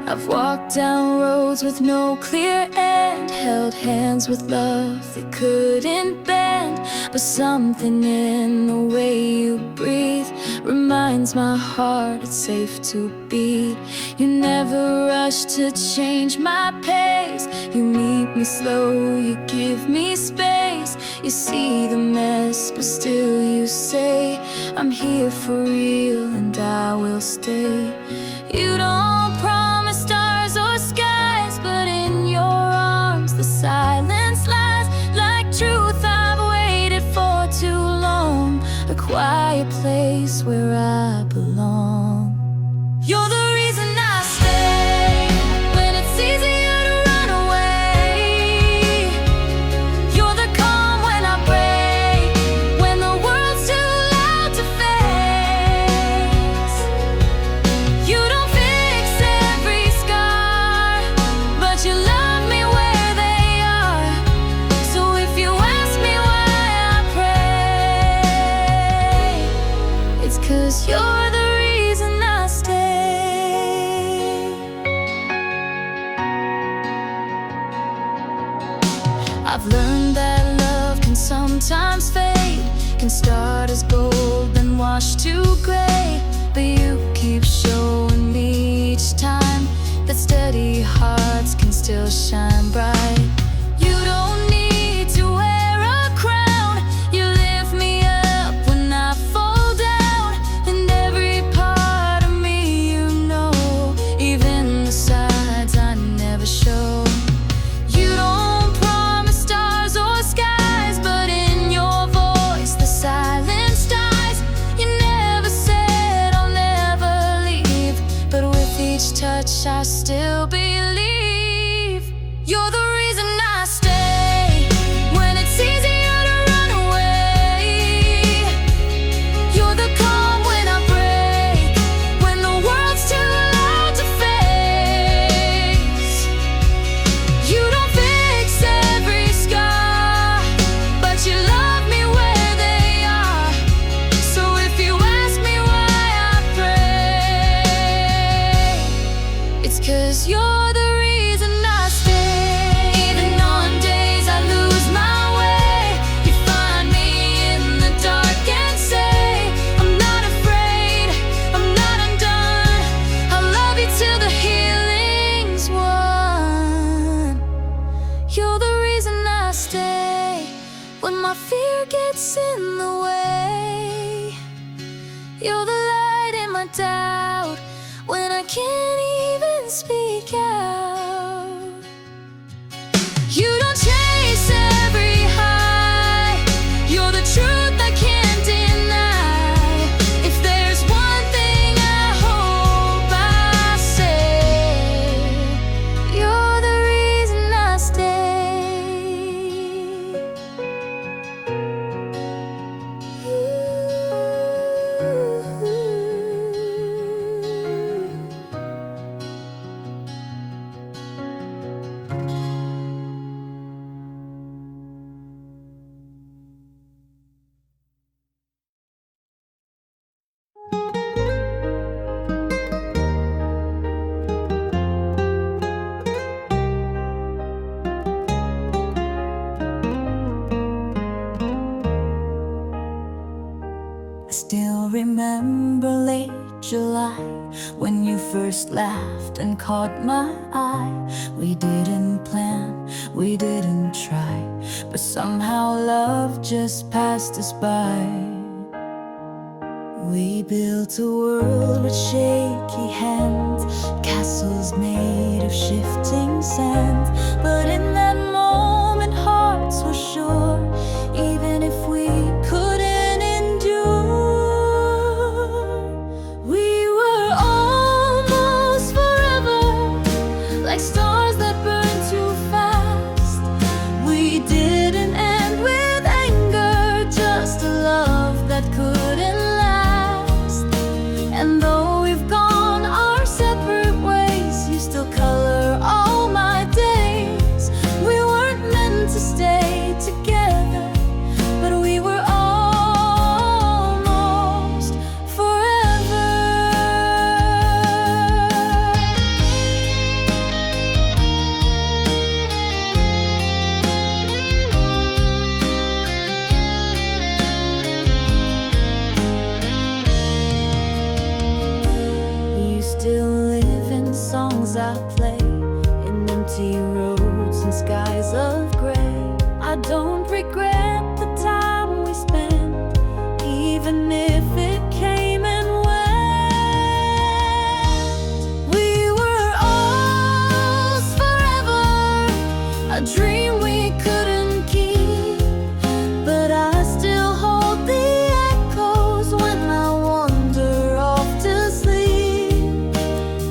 I've walked down roads with no clear end, held hands with love that couldn't bend. But something in the way you breathe reminds my heart it's safe to be. You never rush to change my pace. You meet me slow, you give me space. You see the mess, but still you say, I'm here for real and I will stay. You don't promise stars or skies, but in your arms the silence lies like truth I've waited for too long. A quiet place where I belong. You're the reason I stay when it's easier to run away. You're the calm when I break, when the world's too loud to face. You don't fix every scar, but you love me where they are. So if you ask me why I pray, it's 'cause you're the reason I stay. I've learned that love can sometimes fade, can start as gold then wash to gray. But you keep showing me each time that steady hearts can still shine bright. You don't need to wear a crown, you lift me up when I fall down. And every part of me you know, even the sides I never show. You don't promise stars or skies, but in your voice the silence dies. You never said I'll never leave, but with each touch I still believe. You're the reason I stay when it's easier to run away. You're the calm when I break, when the world's too loud to face. You don't fix every scar, but you love me where they are. So if you ask me why I pray, it's 'cause you're the reason I stay. Even on days I lose my way, you find me in the dark and say, I'm not afraid, I'm not undone. I'll love you till the healing's won. You're the reason I stay when my fear gets in the way. You're the light in my doubt when I can't even speak out. You don't chase every high, you're the truth I can't deny. If there's one thing I hope I say, you're the reason I stay. I still remember late July when you first laughed and caught my eye. We didn't plan, we didn't try, but somehow love just passed us by. We built a world with shaky hands, castles made of shifting sand. But in that moment hearts were sure, even if we couldn't endure. We were almost forever, like stars that burn too fast. We didn't end with anger, just a love that couldn't last. And though we've gone our separate ways, you still color all my days. We weren't meant to stay, empty roads and skies of gray. I don't regret the time we spent, even if it came and went. We were ours forever, a dream we couldn't keep, but I still hold the echoes when I wander off to sleep.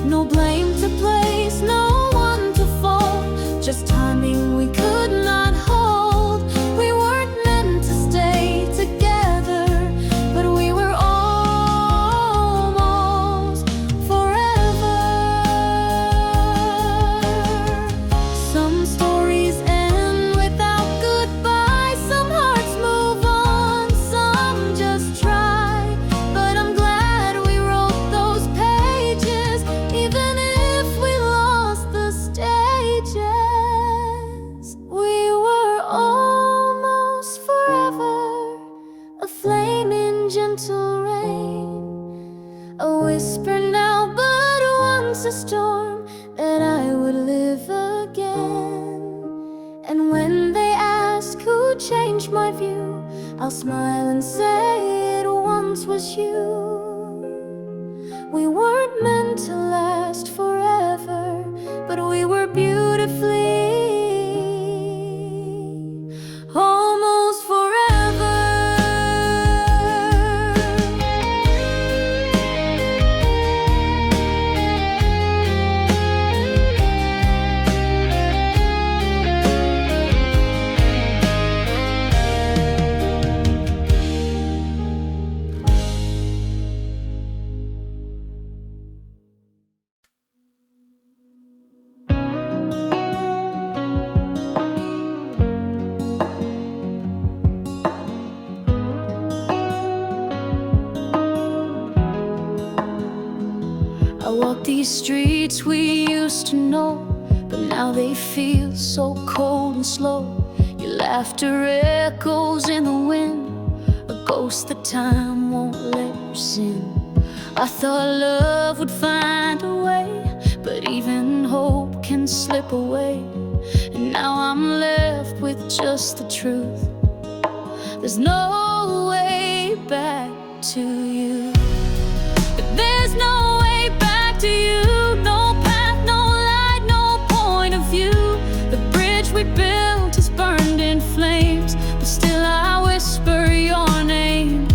No blame to place, no one to fault, just timing we could not hold. We weren't meant to stay together, but we were almost forever. Some stories end without goodbye, some hearts move on, some just try. But I'm glad we wrote those pages, even if we lost the stages. We were almost forever, a flame in gentle rain, a whisper now, but once a storm, that I would live again. And when they ask who changed my view, I'll smile and say it once was you. We weren't meant to last forever, but we were beautifully almost forever. I walk these streets we used to know, but now they feel so cold and slow. Your laughter echoes in the wind, a ghost that time won't let us in. I thought love would find a way, but even hope can slip away. And now I'm left with just the truth. There's no way back to you. But there's no way back to you. No path, no light, no point of view. The bridge we built is burned in flames, but still I whisper your name.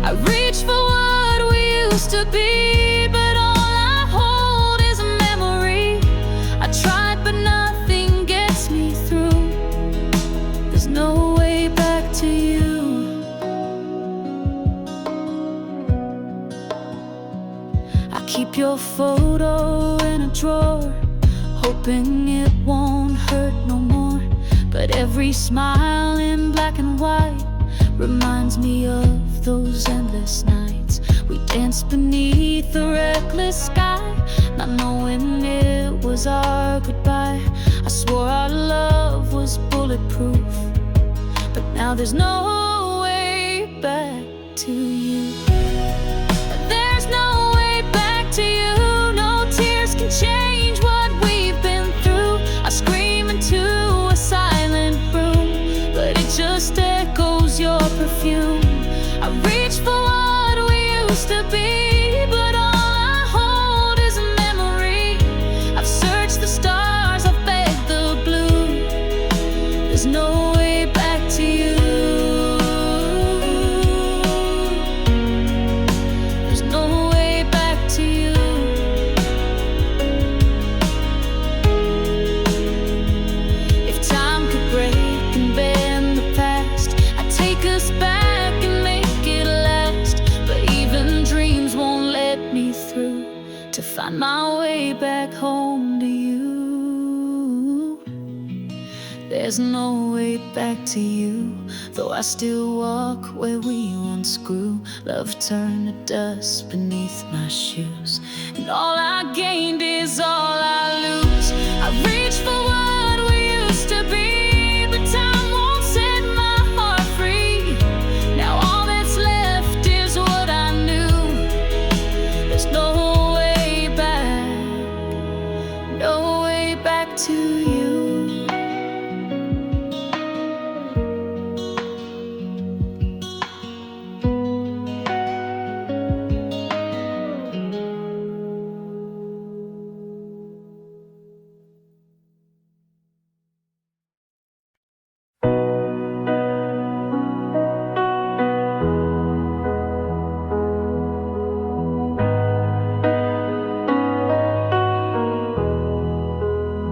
I reach for what we used to be, but all I hold is a memory. I tried, but nothing gets me through. There's no way back to you. I keep your photo in a drawer, hoping it won't hurt no more. But every smile in black and white reminds me of those endless nights. We danced beneath a reckless sky, not knowing it was our goodbye. I swore our love was bulletproof, but now there's no way back to you. There's no way back to you. No tears can change what we've been through. I scream into a silent room, but it just echoes your perfume. I reach for what we used to be, but all I hold is a memory. I've searched the stars, I've begged the blue. There's no way back to you. There's no way back to you. If time could break and bend the past, I'd take us back and make it last. But even dreams won't let me through to find my way back home to you. There's no way back to you, though I still walk where we once grew. Love turned to dust beneath my shoes, and all I gained is all I lose. I reach for what we used to be, but time won't set my heart free. Now all that's left is what I knew. There's no way back, no way back up to you.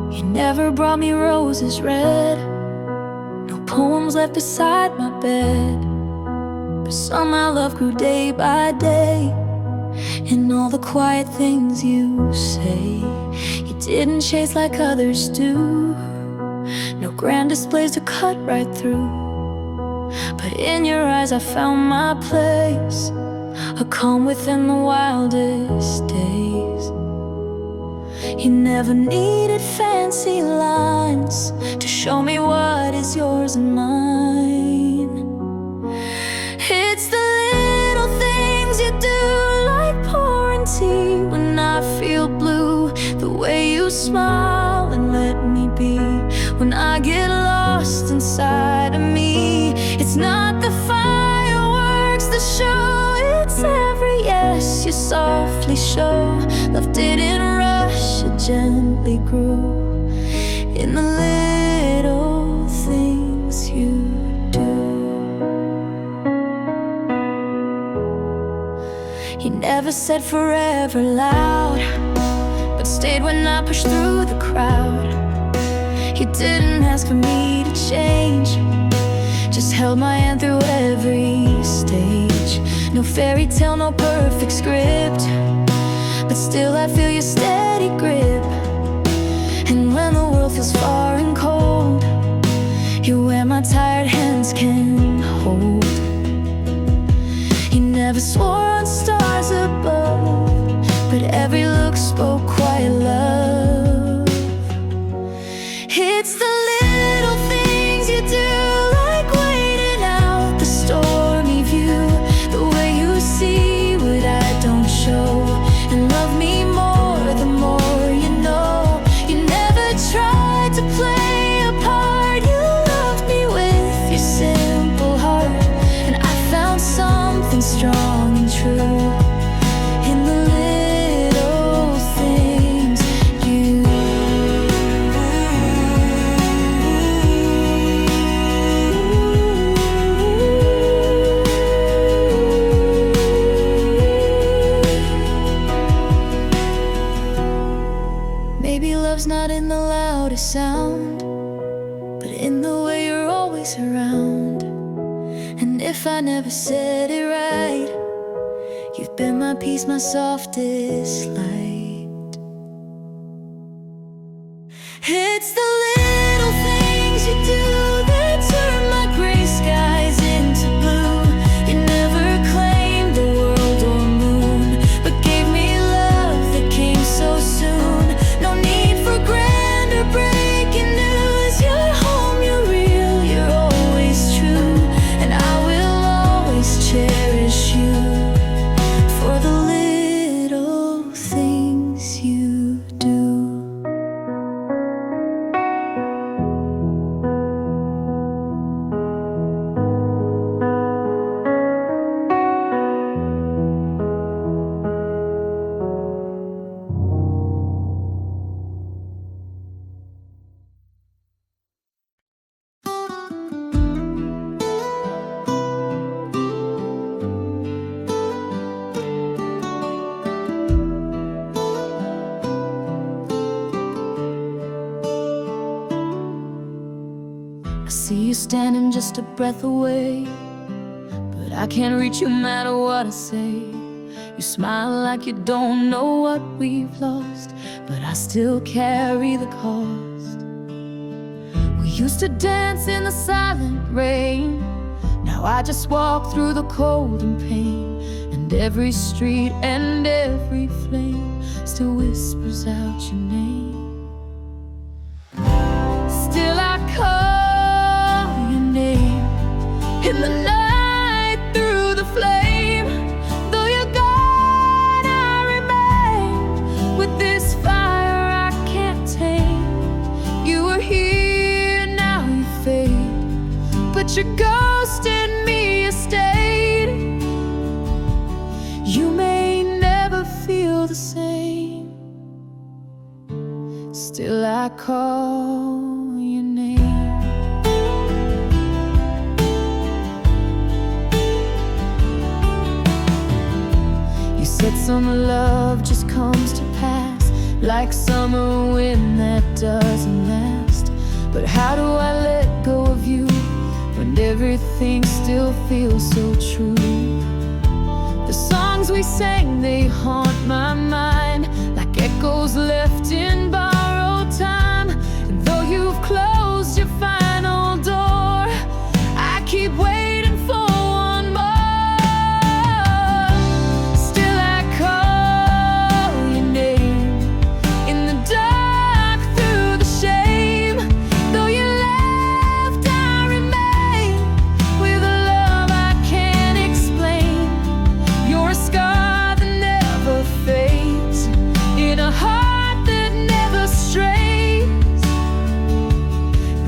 You never brought me roses red, no poems left beside my bed, but somehow love grew day by day. And all the quiet things you say, you didn't chase like others do. No grand displays to cut right through, but in your eyes I found my place, a calm within the wildest days. You never needed fancy lines to show me what is yours and mine. It's the little things you do, like pouring tea when I feel blue, the way you smile and let me be when I get lost inside of me. It's not the fireworks, the show, it's every yes you softly show. Love didn't rush, it gently grew in the little things you do. You never said forever loud, but stayed when I pushed through the crowd. You didn't ask for me to change, just held my hand through every stage. No fairy tale, no perfect script, but still I feel your steady grip. And when the world feels far and cold, you're where my tired hands can hold. You never swore on stars above, but every look spoke quiet love. It's the little things you do, like waiting out the stormy view, the way you see what I don't show, and love me more the more you know. You never tried to play a part, you loved me with your simple heart. And I found something strong and true in the little things you do. Maybe love's not in the loudest sound, but in the way you're always around. And if I never said it right, you've been my peace, my softest light. It's the little things you do that turn my gray skies into blue. You never claimed the world or moon, but gave me love that came so soon. No need for grand or breaking news. You're home, you're real, you're always true, and I will always cherish you for the little things you do. I see you standing just a breath away, but I can't reach you no matter what I say. You smile like you don't know what we've lost, but I still carry the cost. We used to dance in the silent rain, now I just walk through the cold and pain. And every street and every flame still whispers out your name. Still I call your name in the night through the flame. Though you're gone, I remain with this fire I can't tame. your ghost in me has stayed. You may never feel the same, still I call your name. You said some love just comes to pass, like summer wind that doesn't last. But how do I let go of you when everything still feels so true? The songs we sang, they haunt my mind like echoes left in borrowed time. And though you've closed your final door, I keep waiting for one more. Still I call your name in the dark, through the shame. Though you left, I remain with a love I can't explain. You're a scar that never fades, in a heart that never strays.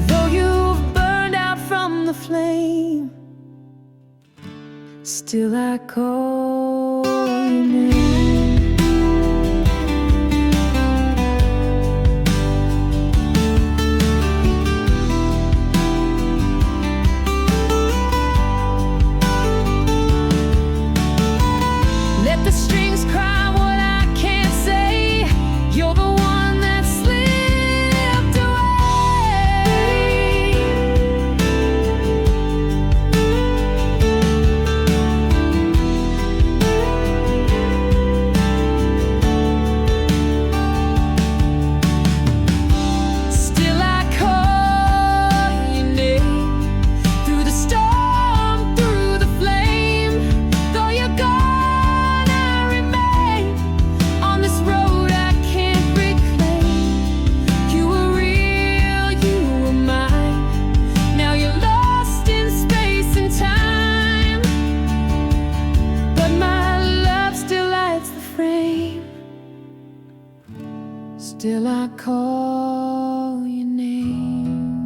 Though you've burned out from the flame, still I call your name. Let the strings cry what I can't say. You're the one that slipped away. Still I call your name through the storm, through the flame. Though you're gone, I remain on this road I can't reclaim. You were real, you were mine. Now you're lost in space and time, but my love still lights the frame. Still I call your name.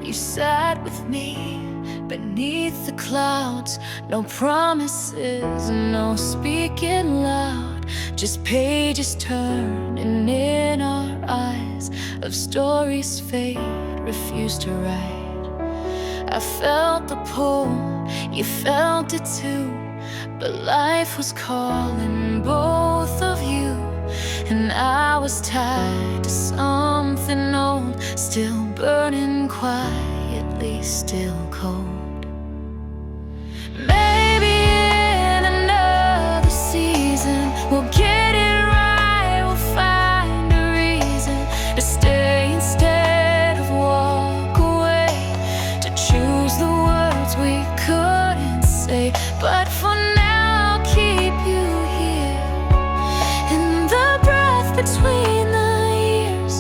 You sat with me beneath the clouds, no promises, no speaking loud, just pages turning in our eyes, of stories fate refused to write. I felt the pull, you felt it too, but life was calling both of you. And I was tied to something old, still burning quietly, still cold. Maybe in another season we'll get it right, we'll find a reason to stay instead of walk away, to choose the words we couldn't say. But for now I'll keep you here, in the breath between the years.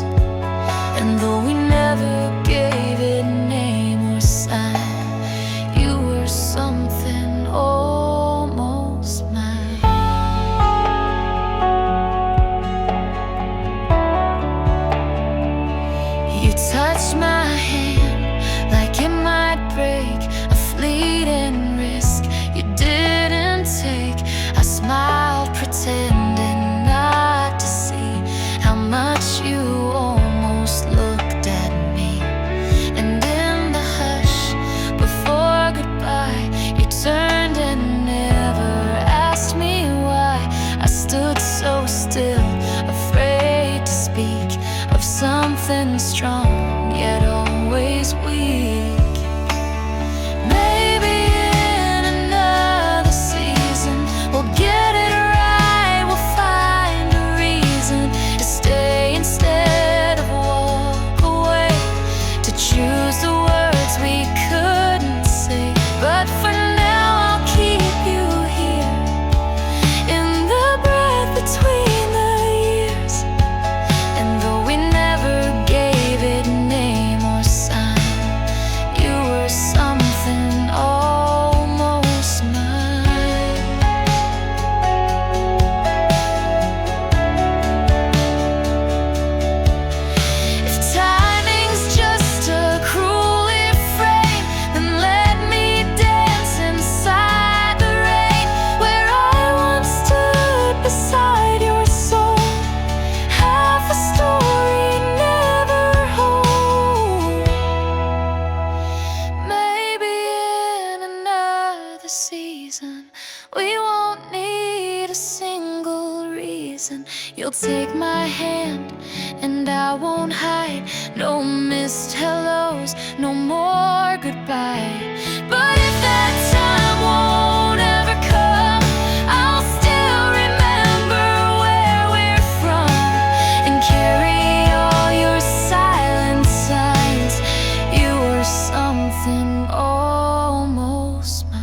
And though we never gave it name or sign, you were something almost mine. You touched my hand like it might break, a fleeting risk you didn't take. I smiled, pretending not to see how much you almost looked at me. And in the hush before goodbye, you turned and never asked me why. I stood so still, afraid to speak of something strong, yet always weak. Maybe in another season we'll get it right, we'll find a reason to stay instead of walk away, to choose the words we couldn't say. But for now I'll keep you here, in the breath between the years. And though we never reason. You'll take my hand and I won't hide. No missed hellos, no more goodbye. But if that time won't ever come, I'll still remember where we're from and carry all your silent signs. You were something almost mine.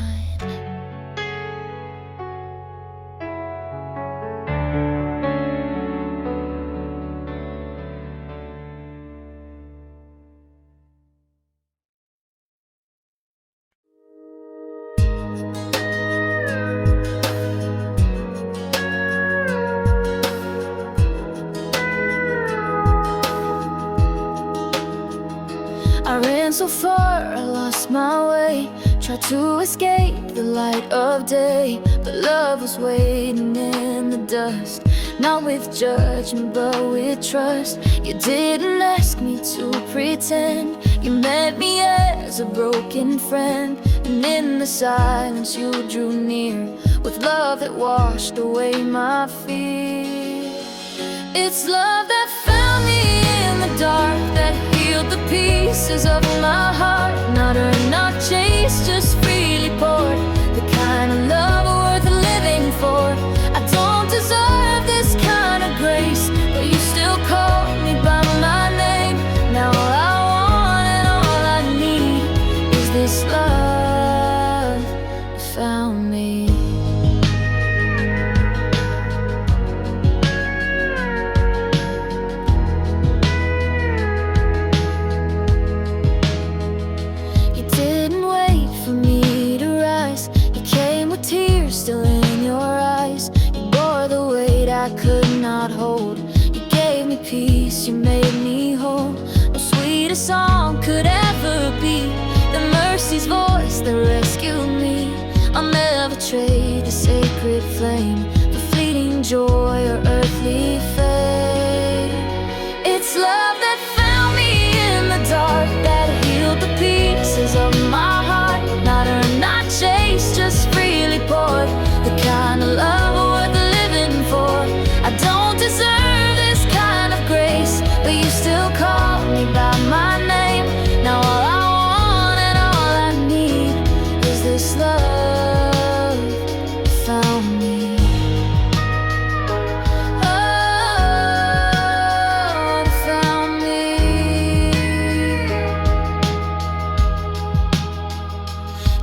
I ran so far, I lost my way. Tried to escape the light of day, but love was waiting in the dust. Not with judgment, but with trust. You didn't ask me to pretend. You met me as a broken friend, and in the silence you drew near with love that washed away my fear. It's love that found me in the dark, that healed the pieces of my heart. Not earned, not chased, just freely poured. The kind of love worth living for. I don't deserve this kind of grace, but you still call me by my name. Now all I want and all I need is this love that found me. Still in your eyes, you bore the weight I could not hold. You gave me peace, you made me whole. No sweeter song could ever be the mercy's voice that rescued me. I'll never trade a sacred flame for fleeting joy or earthly fame. It's love that found me in the dark, that healed the pieces of my heart. Not earned, not chased, just freely poured. The kind of love worth living for. I don't deserve this kind of grace, but you still call me by my name. Now all I want and all I need is this love that found me. Oh, that found me.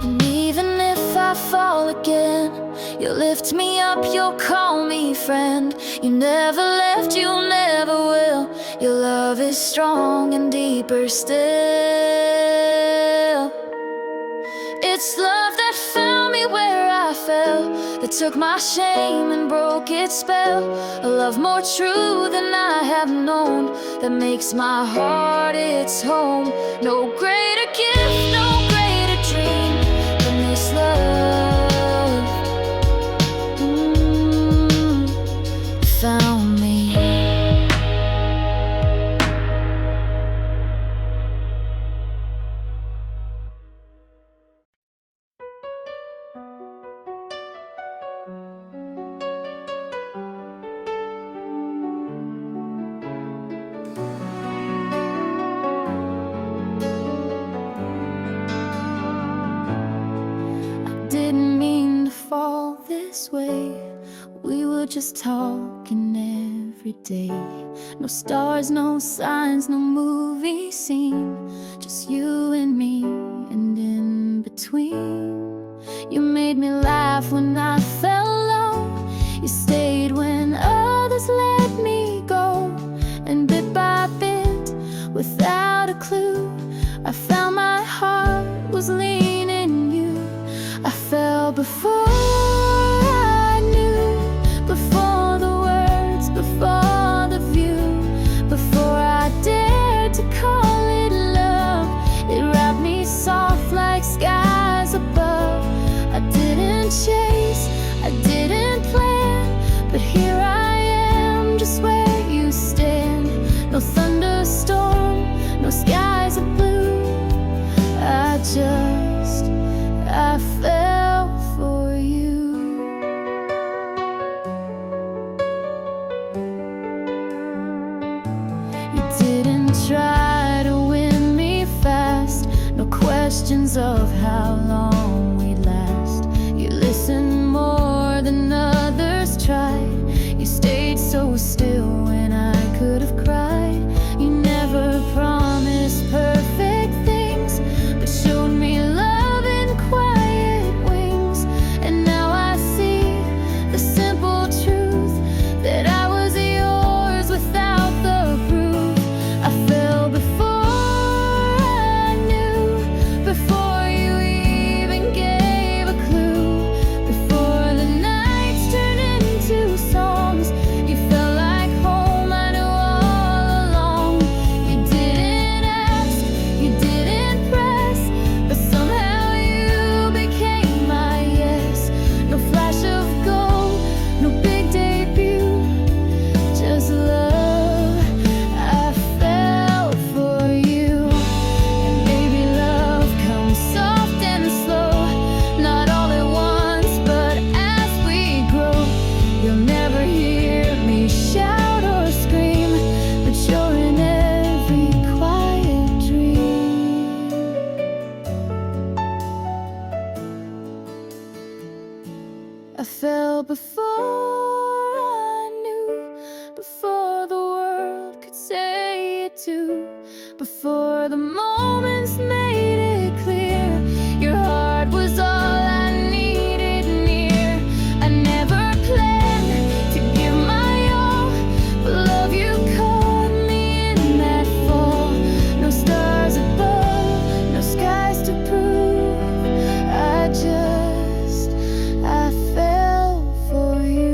And even if I fall again, you lift me up, you'll call me friend. You never left, you never will. Your love is strong and deeper still. It's love that found me where I fell, that took my shame and broke its spell. A love more true than I have known, that makes my heart its home. No greater gift, no greater dream than this love found me. I didn't mean to fall this way. We were just talking every day. No stars, no signs, no movie scene. Just you and me, and in between. You made me laugh when I fell low. You stayed when others let me go. And bit by bit, without a clue, I found my heart was leaning you. I fell before I knew, before the words, before the view, before I dared to call it love. It wrapped me soft like skies above. I didn't chase, I didn't plan, questions of how long we'd last. You listened more than others tried. You stayed so still when I could have cried. You never promised perfect things, but showed me love in quiet wings. And now I see the simple truth, that I was yours without the proof. I fell before I knew, before you even gave a clue, before the nights turned into songs. You felt like home, I knew all along. You didn't ask, you didn't press, but somehow you became my yes. No flash of gold, no big debut, just love. I fell for you. And baby, love comes soft and slow, not all at once, but as we grow. You'll never hear me shout or scream, but you're in every quiet dream. I fell before I knew, before the world could say it too, before the moments made it clear. Your heart was all I needed near. I never planned to give my all, but love, you caught me in that fall. No stars above, no skies to prove. I fell for you.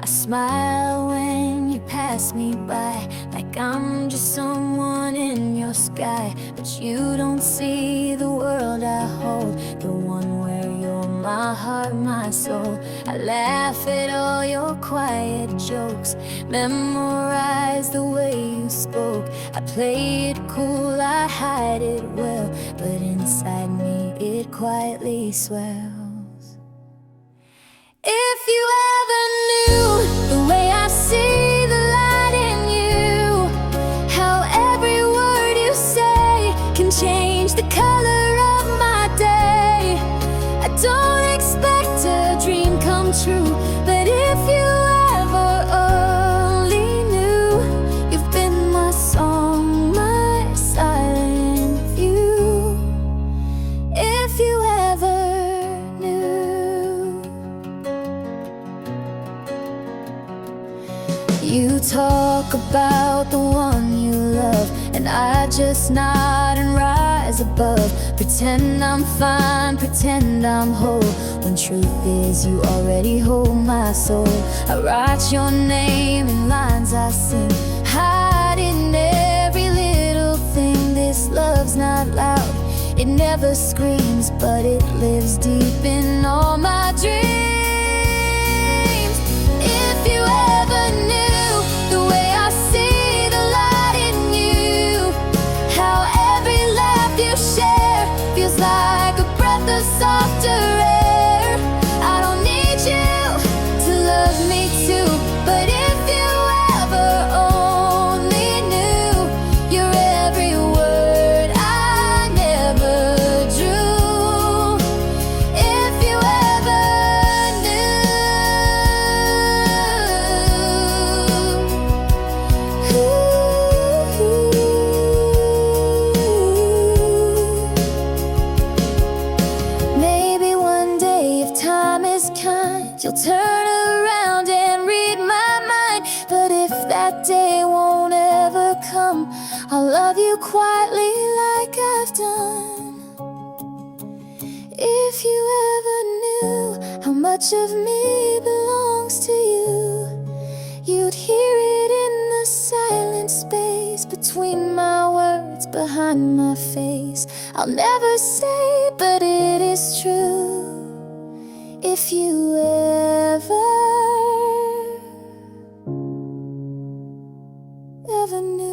I smile when you pass me by, like I'm just someone in your sky. But you don't see the world I hold, the one where you're my heart, my soul. I laugh at all your quiet jokes, memorize the way you spoke. I play it cool, I hide it well, but inside me it quietly swells. If you ever knew the way I see the light in you, how every word you say can change the color of my day. I don't expect a dream come true, but if you ever only knew, you've been my song, my silent view. If you ever knew. You talk about the one you love, and I just nod and rise above. Pretend I'm fine, pretend I'm whole, when truth is you already hold my soul. I write your name in lines I sing, hiding every little thing. This love's not loud, it never screams, but it lives deep in all my dreams. If you ever knew the way I see the light in you, how every laugh you share feels like a breath of softer air. I don't need you to love me too, but if you ever only knew, your every word I never drew. If you ever maybe one day, if time is kind, you'll turn around and read my mind. But if that day won't ever come, I'll love you quietly like I've done. If you ever knew how much of me belongs to you, you'd hear it in the silent space between my words, behind my face. I'll never say, but it is true. If you ever knew,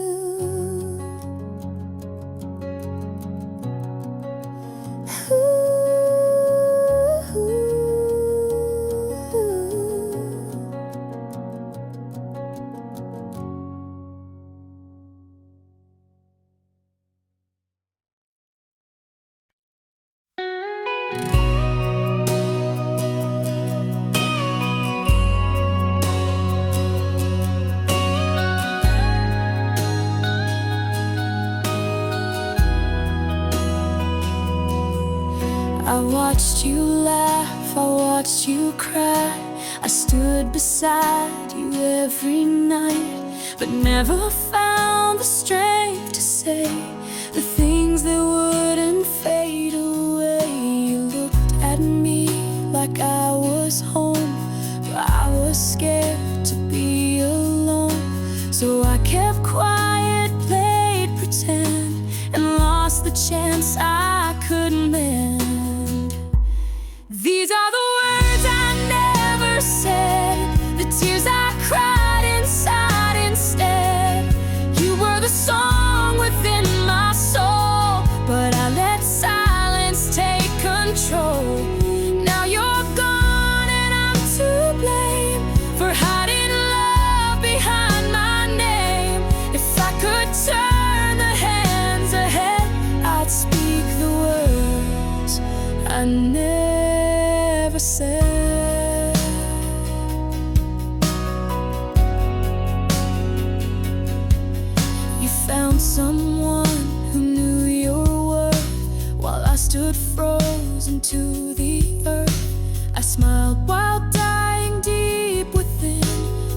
I watched you laugh, I watched you cry. I stood beside you every night, but never found the strength to say the things that wouldn't fade away. You looked at me like I was home, but I was scared to be alone. So I kept quiet, played pretend, and lost the chance I couldn't mend. These are the words I never said, the tears I cried inside instead. You were the song within my soul, but I let silence take control. Now you're gone and I'm to blame for hiding love behind my name. If I could turn the hands ahead, I'd speak the words I never said. You found someone who knew your worth, while I stood frozen to the earth. I smiled while dying deep within,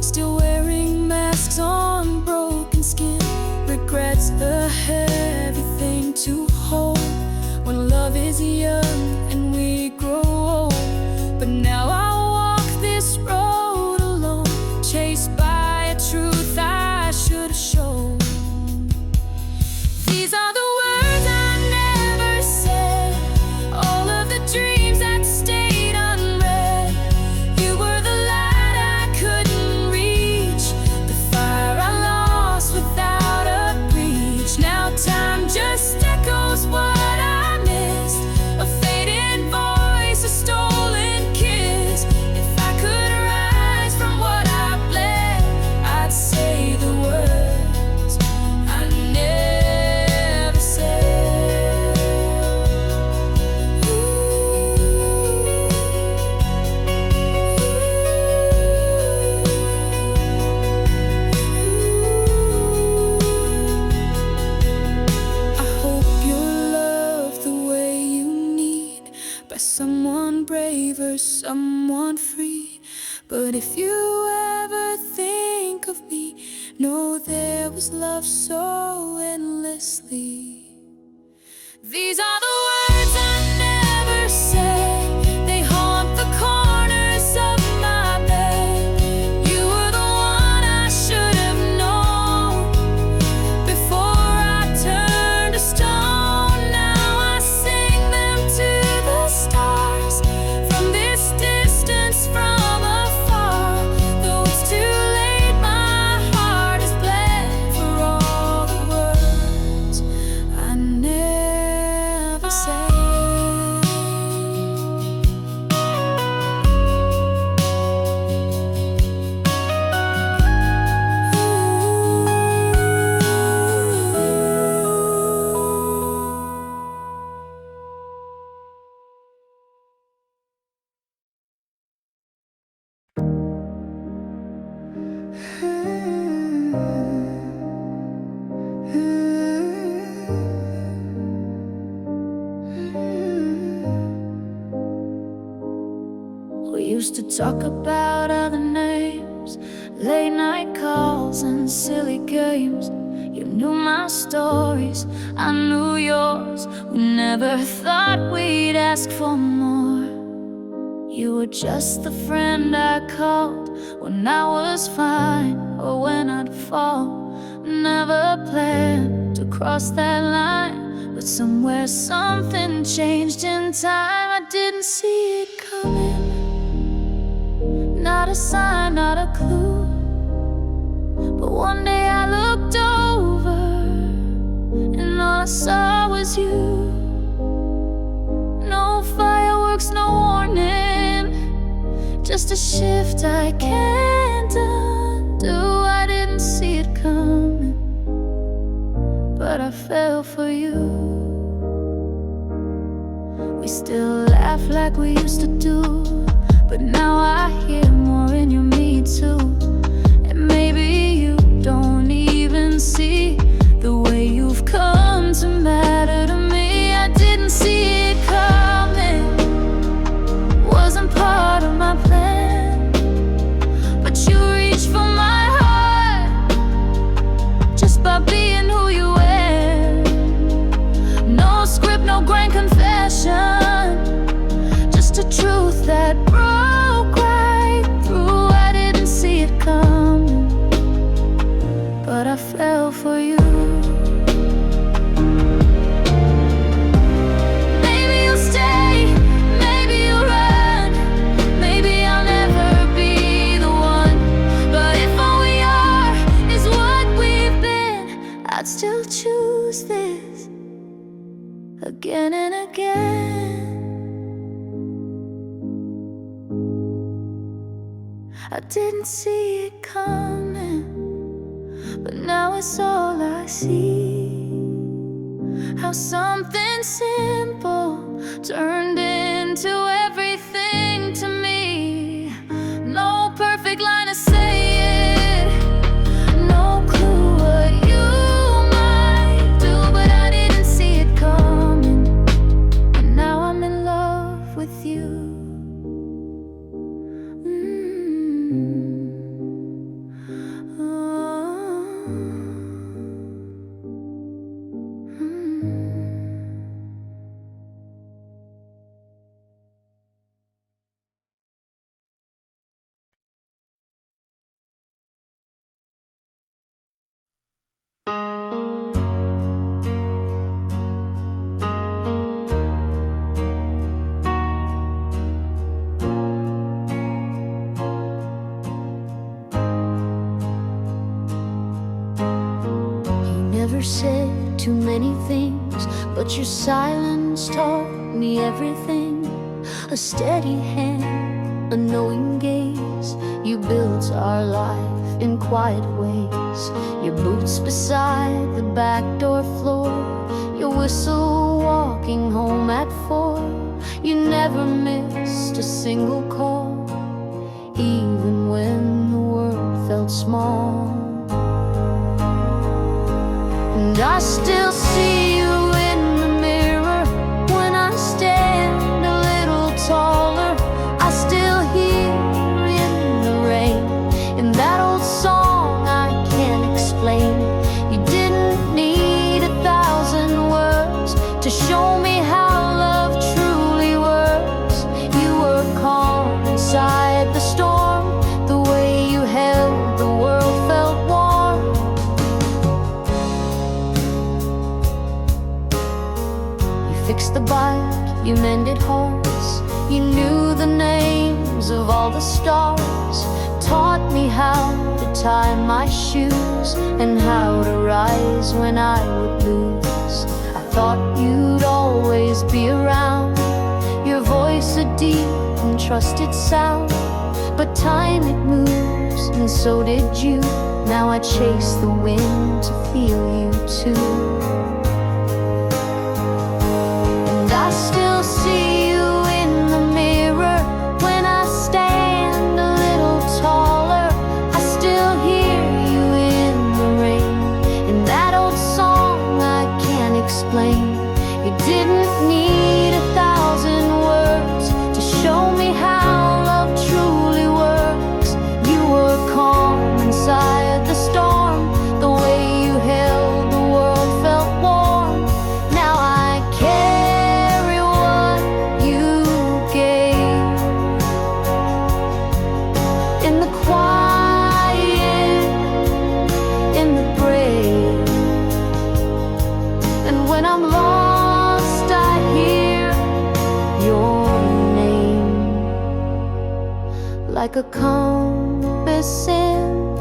still wearing masks on broken skin. Regrets a heavy thing to hold when love is young and we grow old. But now I walk this road alone, chased by a truth I should have shown. These are the words I never said, all of the dreams that stayed unread. You were the light I couldn't reach, the fire I lost without a breach. Now time just echoes what I missed, a fading voice, a stolen kiss. If I could rise from what I bled, I'd say the words I never said. I hope you're loved the way you need, by someone braver, someone free. But if you ever think of me, know there was love so endlessly. These are the words I never said, they haunt the corners of my bed. You were the one I should have known before I turned to stone. Now I sing them to the stars from this distance, from afar. Though it's too late, my heart is bled for all the words I never said. We used to talk about other names, late night calls and silly games. You knew my stories, I knew yours. We never thought we'd ask for more. You were just the friend I called when I was fine or when I'd fall. Never planned to cross that line, but somewhere something changed in time. I didn't see it coming. Not a sign, not a clue. But one day I looked over, and all I saw was you. No fireworks, no warning, just a shift I can't undo. I didn't see it coming, but I fell for you. We still laugh like we used to do, but now I hear more in your me too. And maybe you don't even see the way you've come to matter to me. I didn't see it coming, wasn't part of my plan, but you reached for my heart just by being who you were. No script, no grand confession, just a truth that broke right through. I didn't see it coming, but I fell for you. Maybe you'll stay, maybe you'll run, maybe I'll never be the one. But if all we are is what we've been, I'd still choose this again and again. I didn't see it coming, but now it's all I see. How something simple turned into everything to me. No perfect line to say it, no clue what you might do, but I didn't see it coming, and now I'm in love with you. Said too many things, but your silence taught me everything. A steady hand, a knowing gaze, you built our life in quiet ways. Your boots beside the back door floor, your whistle walking home at 4. You never missed a single call, even when the world felt small. And I still see you in the mirror when I stand a little taller. I still hear in the rain, in that old song I can't explain. You didn't need 1,000 words to show me how love truly works. You were calm inside the storm, the way you held the world felt warm. Fixed the bike, you mended hearts, you knew the names of all the stars, taught me how to tie my shoes and how to rise when I would lose. I thought you'd always be around, your voice a deep and trusted sound. But time it moves, and so did you. Now I chase the wind to feel you too. I still see you in the mirror when I stand a little taller. I still hear you in the rain, in that old song I can't explain. You didn't need 1,000 words to show me how love truly works. You were calm inside the storm, the way you like a compass in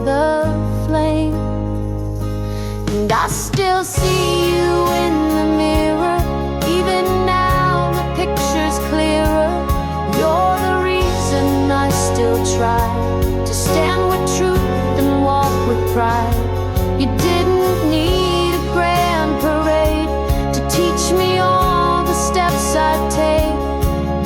the flame. And I still see you in the mirror. Even now the picture's clearer. You're the reason I still try to stand with truth and walk with pride. You didn't need a grand parade to teach me all the steps I'd take.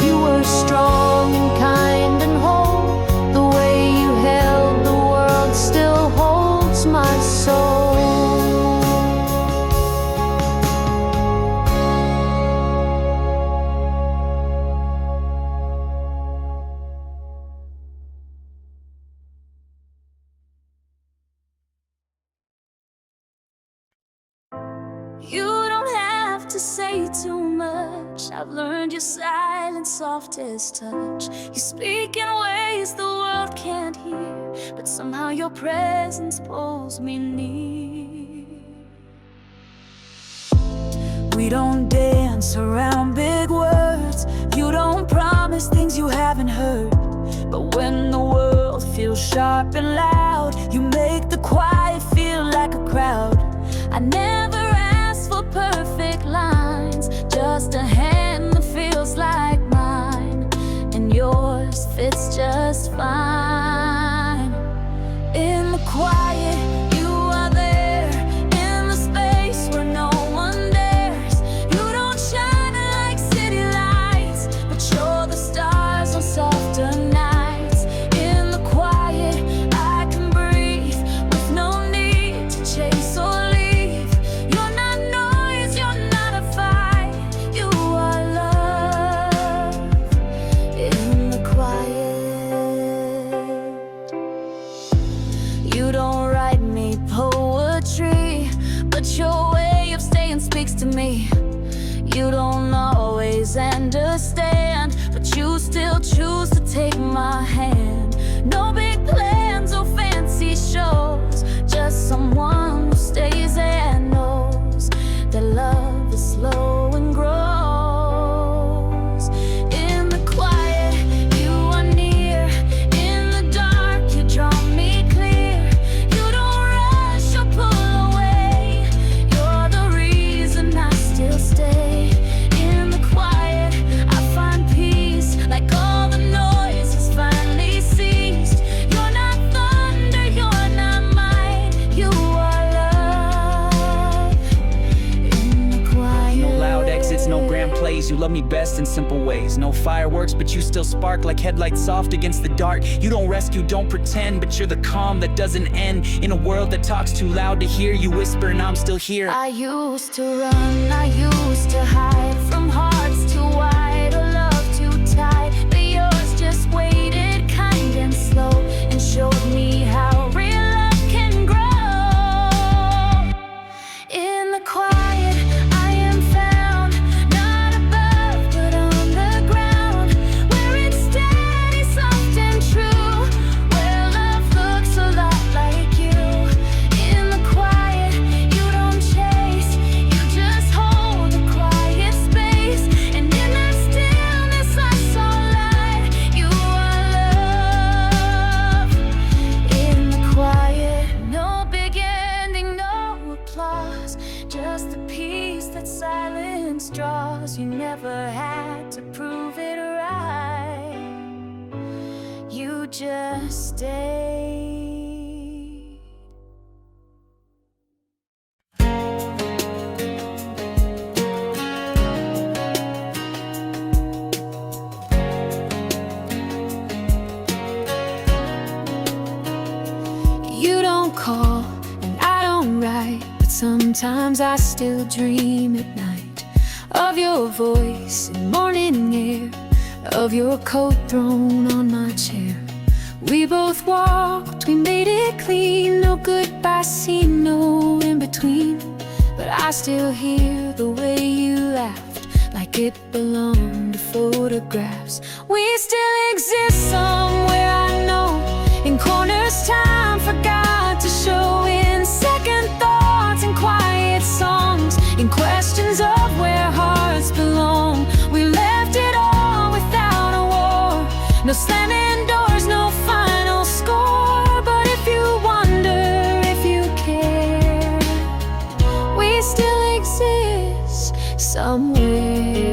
You were strong and kind and whole. The way you held the world still holds my soul. You don't have to say too much. I've learned your silence soft as touch. You speak in ways the world can't hear, but somehow your presence pulls me near. We don't dance around big words. You don't promise things you haven't heard. But when the world feels sharp and loud, you make the quiet feel like a crowd. I never for perfect lines, just a hand that feels like mine, and yours fits just fine. In the quiet, you are there. In the space where no one dares. You don't shine like city lights, but you're the stars on softer nights. In the quiet, I can breathe with no need to chase or your way of staying speaks to me. You don't always understand, but you still choose to take my hand. No big plans or fancy shows, just someone who stays and knows that love is slow and grows. In the quiet, you are near. In the dark, you draw me clear. You don't rush or pull stay. In the quiet, I find peace, like all the noise has finally ceased. You're not thunder, you're not mine. You are love. In the quiet. No loud exits, no grand plays. You love me best in simple ways. No fireworks, but you still spark like headlights soft against the dark. You don't rescue, don't pretend, but you're the calm that doesn't end. In a world that talks too loud to hear, you whisper and I'm still here. I used to run, I used to hide from hearts too wide or love too tight, but yours just waited kind and slow and showed me how real love can grow. In the quiet, I am found, not above but on the ground, where it's steady, soft and true, where love looks a lot like you. In the quiet, you don't chase, you just hold a quiet space, and in that stillness I saw light. You are love. In the quiet, no big ending, no applause, just the peace that silence draws. You never had to prove it right, you just stayed. You don't call and I don't write, but sometimes I still dream at night of your voice in morning air, of your coat thrown on my chair. We both walked, we made it clean, no goodbye scene, no in between. But I still hear the way you laughed, like it belonged to photographs. We still exist somewhere, I know, in corners time forgot to show, in second thoughts and quiet songs, in questions of where hearts belong. We left it all without a war, no slamming doors, somewhere.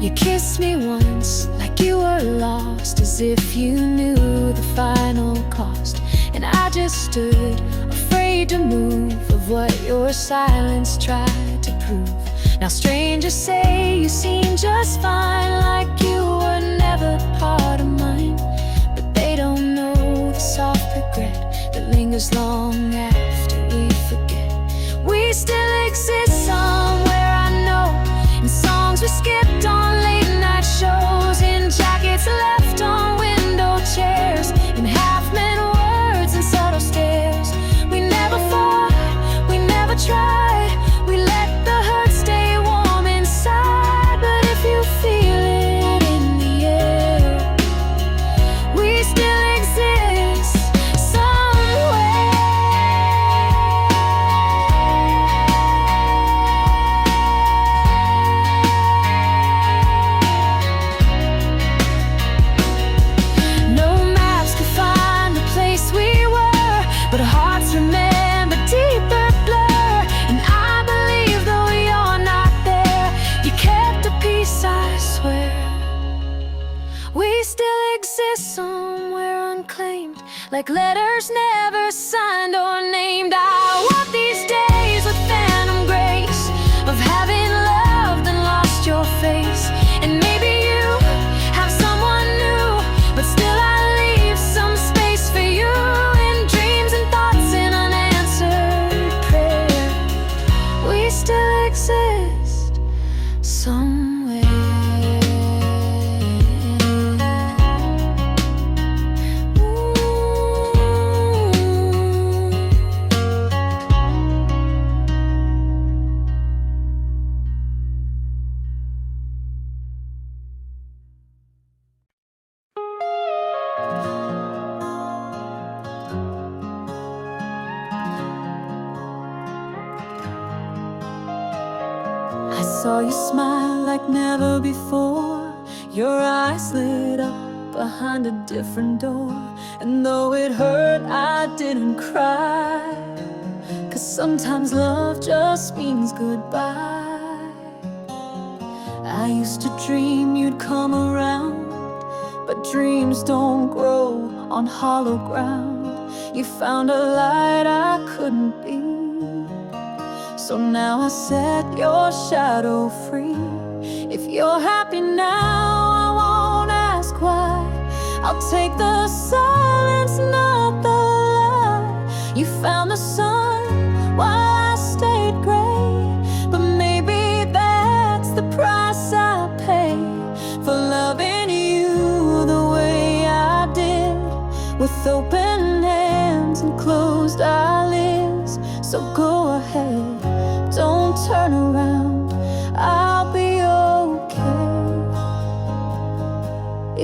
You kissed me once like you were lost, as if you knew the final cost. And I just stood, afraid to move, of what your silence tried to prove. Now strangers say you seem just fine, like you were never part of mine. But they don't know the soft regret that lingers long after we forget. We still exist somewhere, I know, in songs we skipped on late night shows, in jackets left on window chairs, in half-meant words and subtle stares. We never fought, we never tried, we let the hurt stay warm inside. But if you feel it in the air, we still exist somewhere. No maps could find the place we were, but our hearts remember deeper blur. And I believe though you're not there, you kept a piece, I swear. We still exist somewhere unclaimed, like letters never signed or named. I walk these days with phantom grace of having loved and lost your face. And maybe you have someone new, but still I leave some space for you, in dreams and thoughts, in unanswered prayer. We still exist somewhere. I saw you smile like never before. Your eyes lit up behind a different door. And though it hurt, I didn't cry, 'cause sometimes love just means goodbye. I used to dream you'd come around, but dreams don't grow on hollow ground. You found a light I couldn't be, so now I set your shadow free. If you're happy now, I won't ask why. I'll take the silence, not the lie. You found the sun while I stayed gray, but maybe that's the price I pay for loving you the way I did, with open hands and closed eyelids. So go ahead, don't turn around, I'll be okay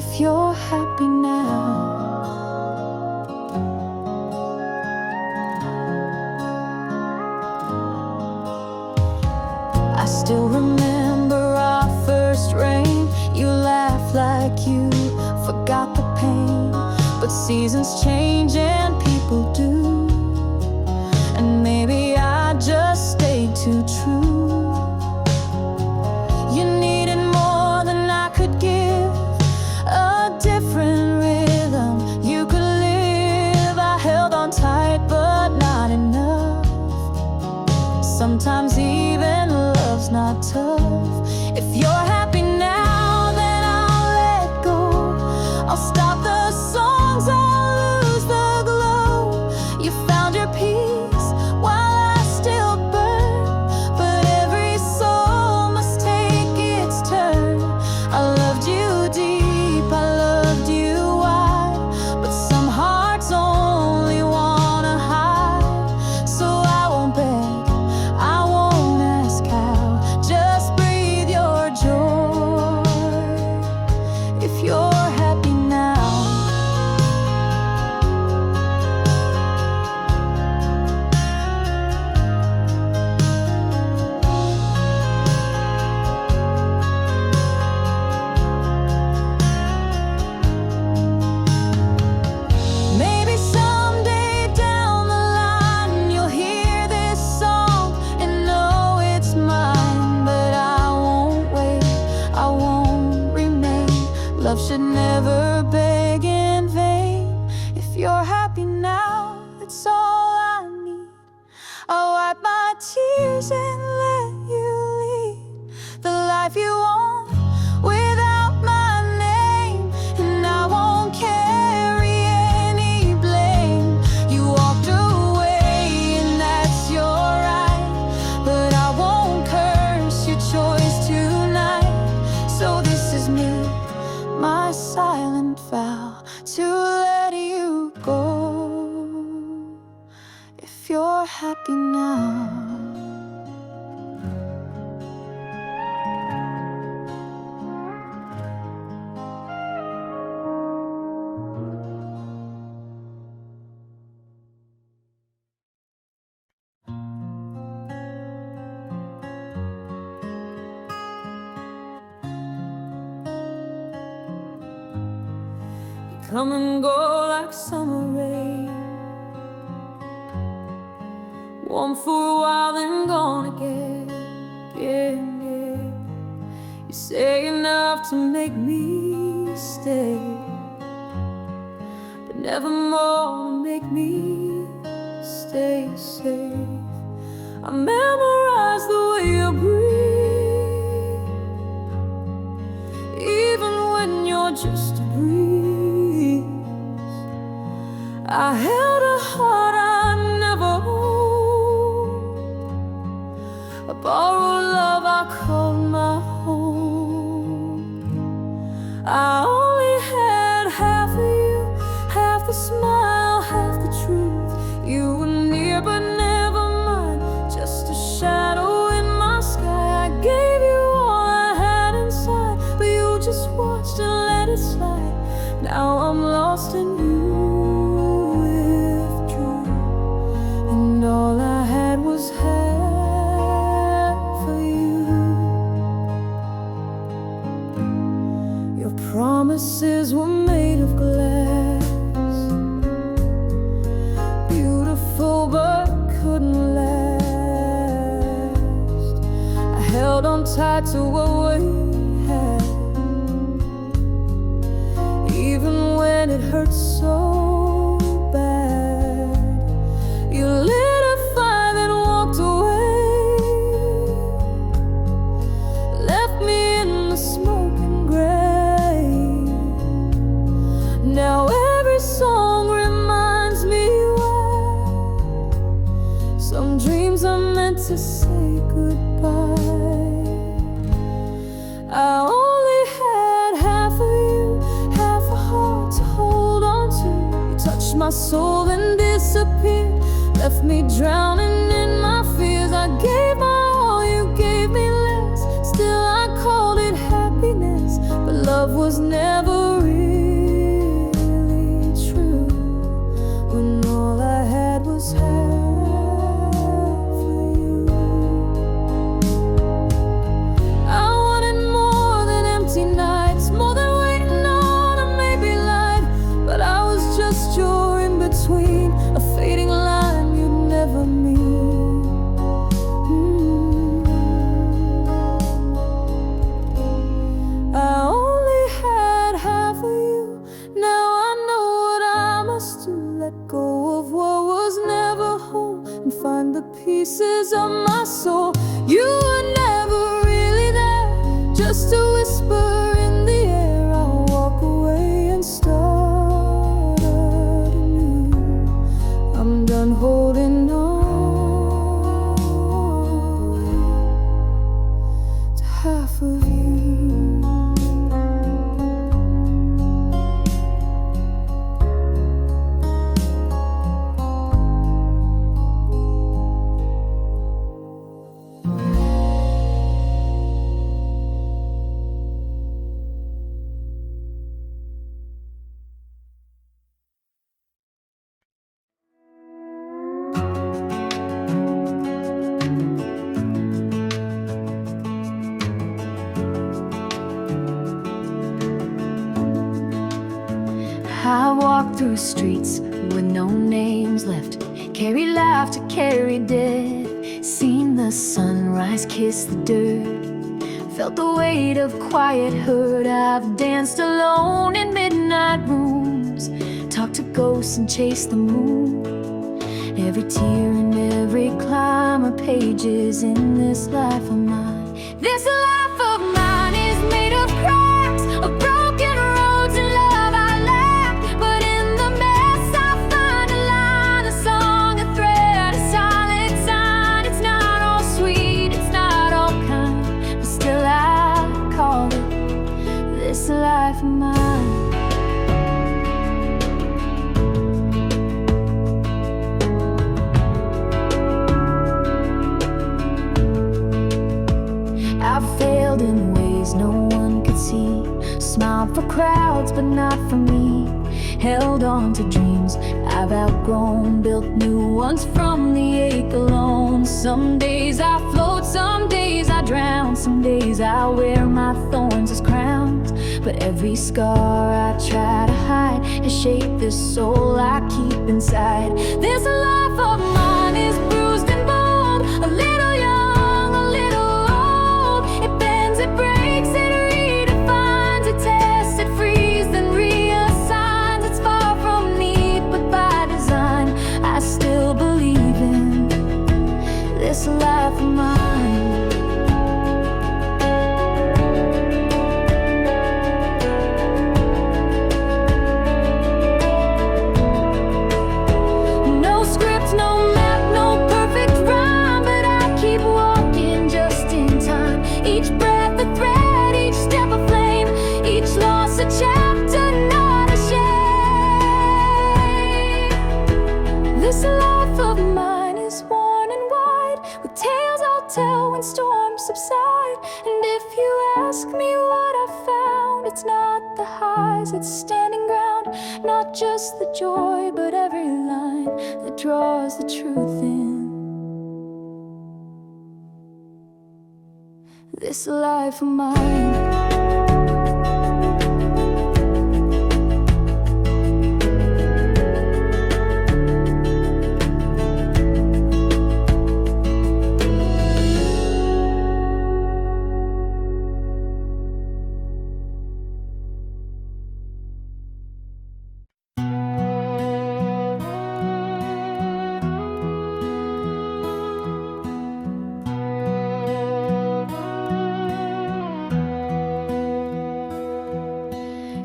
if you're happy now. I still remember our first rain. You laughed like you forgot the pain, but seasons change and people do. And maybe I just stayed too true. You needed more than I could give, a different rhythm you could live. I held on tight, but not enough. Sometimes even love's not tough. If you're happy now, then I'll let go. I'll stop the songs, I'll lose the glow. Love should never beg in vain. If you're happy now, that's all I need. I'll wipe my tears and let you lead the life you want without my name. And I won't carry any blame. You walked away and that's your right, but I won't curse your choice tonight. So this is me, my silent vow to let you go. If you're happy now. Come and go like summer rain, warm for a while then gone again, again. You say enough to make me stay, but never more to make me stay safe. I memorize the way you breathe, even when you're just a breeze. I held a heart I never owned, a borrowed love I called my home. I only had half of you, half the smile, half the truth. You were near but never mine, just a shadow in my sky. I gave you all I had inside, but you just watched and let it slide. Now I'm lost in you. And all I had was half of you. Your promises were made of glass, beautiful but couldn't last. I held on tight to what we had, even when it hurt so bad. You lit a fire then walked away, left me in the smoking grave. Now every song reminds me why some dreams are meant to say goodbye. I only had half of you, half a heart to hold on to. You touched my soul then disappeared, left me drowning in my fears. I gave my all, you gave me less. Still I called it happiness, but love was never really true. When all I had was half of you. I wanted more than empty nights, more than waiting on a maybe light. But I was just your in-between, a fading line you'd never meet. I only had half of you. Now I know what I must do. Let go of what was never whole and find the pieces of my soul. You were never really there, just a whisper in the air. I'll walk away and start anew. I'm done holding on to half of you. I walk through streets with no names left, carry life to carry death, seen the sunrise kiss the dirt, felt the weight of quiet hurt. I've danced alone in midnight rooms, talked to ghosts and chased the moon. Every tear and every climb are pages in this life of mine. This life of mine is made of cracks, of broken roads and love I lack. But in the mess I find a line, a song, a thread, a silent sign. It's not all sweet, it's not all kind, but still I call it this life of mine. I failed in ways no one could see, smiled for crowds but not for me, held on to dreams I've outgrown, built new ones from the ache alone. Some days I float, some days I drown, some days I wear my thorns as crowns. But every scar I try to hide has shaped this soul I keep inside. This life of mine is bruised and bold, a little young, a little old. It bends, it breaks, it redefines, it tests, it frees, then reassigns. It's far from neat, but by design I still believe in this life of mine. No script, no map, no perfect rhyme, but I keep walking just in time. Each breath a thread, each step a flame, each loss a chapter, not a shame. This life of mine is worn and wide, with tales I'll tell when storms subside. And if you ask me what I found, it's not the highs, it's standing ground. Not just the joy, but every line that draws the truth in this life of mine.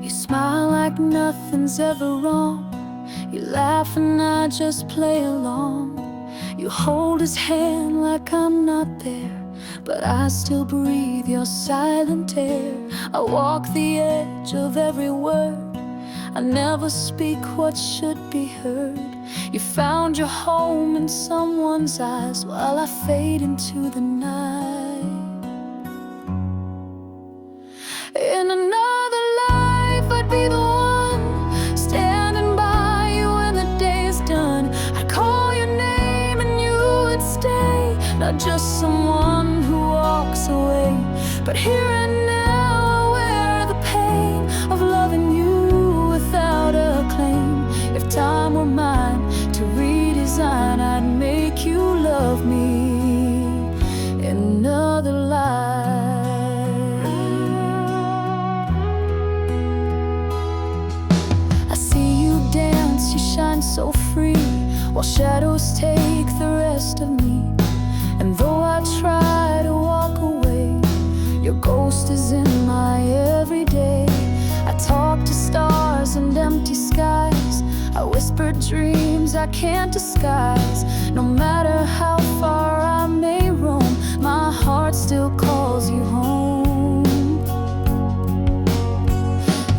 You smile like nothing's ever wrong. You laugh and I just play along. You hold his hand like I'm not there, but I still breathe your silent air. I walk the edge of every word, I never speak what should be heard. You found your home in someone's eyes while I fade into the night. In another life I'd be the one standing by you when the day is done. I'd call your name and you would stay, not just someone who walks away, but here and now I wear the pain of loving you without a claim. If time were mine to redesign, I'd make you love me in another life. I see you dance, you shine so free, while shadows take the rest of me. And though I try to walk away, your ghost is in my everyday. I talk to stars and empty skies, I whisper dreams I can't disguise. No matter how far I may roam, my heart still calls you home.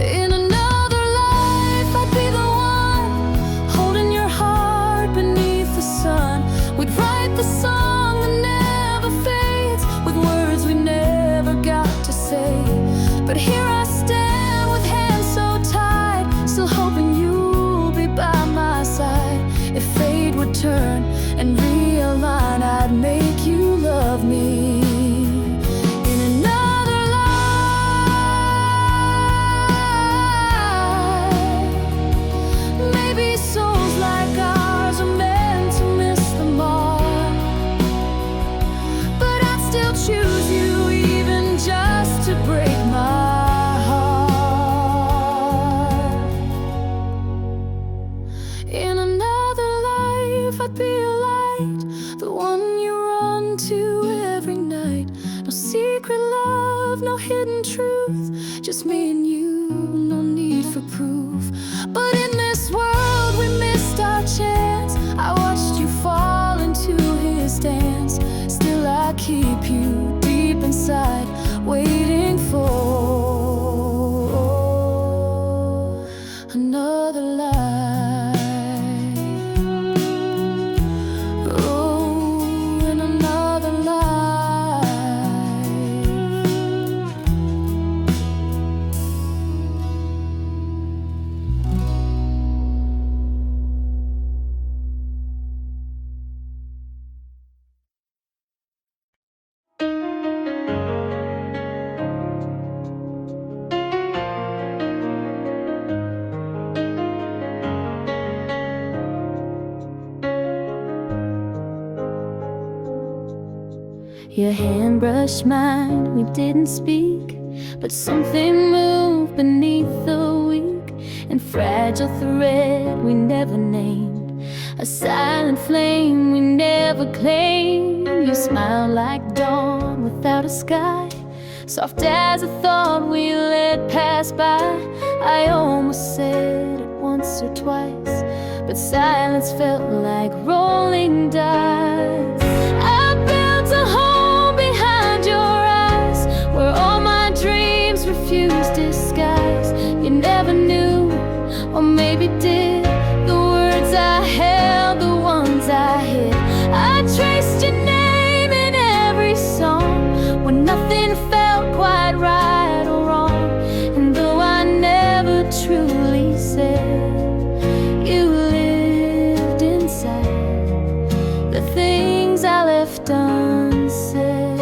In another life I'd be the one holding your heart beneath the sun. We'd write the song that never fades, with words we never got to say. But here I stand with hands so tied, still hoping you'll be by my side. If fate would turn and realign, I'd make you love me in another life. Maybe souls like ours are meant to miss the mark, but I'd still choose you even just just me and you, no need for proof. But in this world we missed our chance. I watched you fall into his dance. Still I keep you deep inside, waiting for another life. Oh, in another life. Your hand brushed mine, we didn't speak, but something moved beneath the weak and fragile thread we never named, a silent flame we never claimed. You smiled like dawn without a sky, soft as a thought we let pass by. I almost said it once or twice, but silence felt like rolling dice. I built a home behind your eyes, where all my dreams refused disguise. You never knew, or maybe did, the words I held, the ones I hid. I traced your name in every song, when nothing felt quite right or wrong. And though I never truly said, you lived inside the things I left unsaid.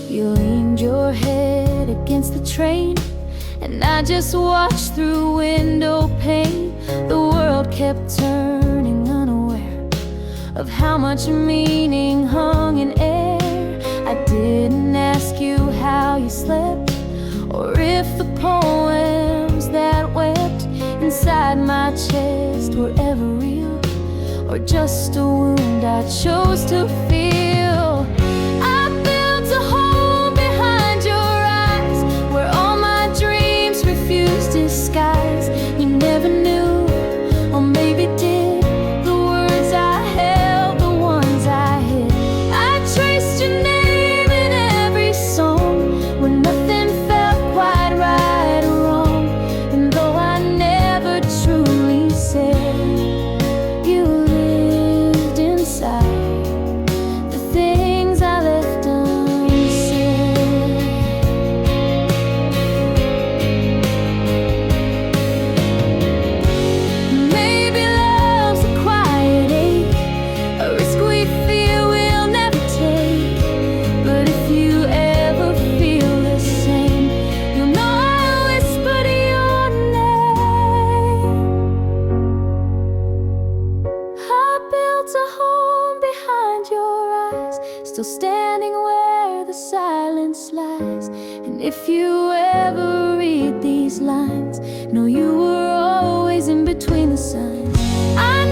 You leaned your head against the train, and I just watched through window pane. The world kept turning, unaware of how much meaning hung in air. I didn't ask you how you slept, or if the poems that wept inside my chest were ever real, or just a wound I chose to feel. I built a home behind your eyes, where all my dreams refused disguise. You never knew, or maybe did, the words I held, the ones I hid. I traced your name in every song, when nothing felt quite right or wrong. And though I never truly said, you lived inside the things I left unsaid. Maybe love's a quiet ache, a risk we fear we'll never take. But if you ever feel the same, you'll know I whispered your name. I built a home behind your eyes, still standing where the silence lies. And if you ever read these lines, know you were always in between the signs. I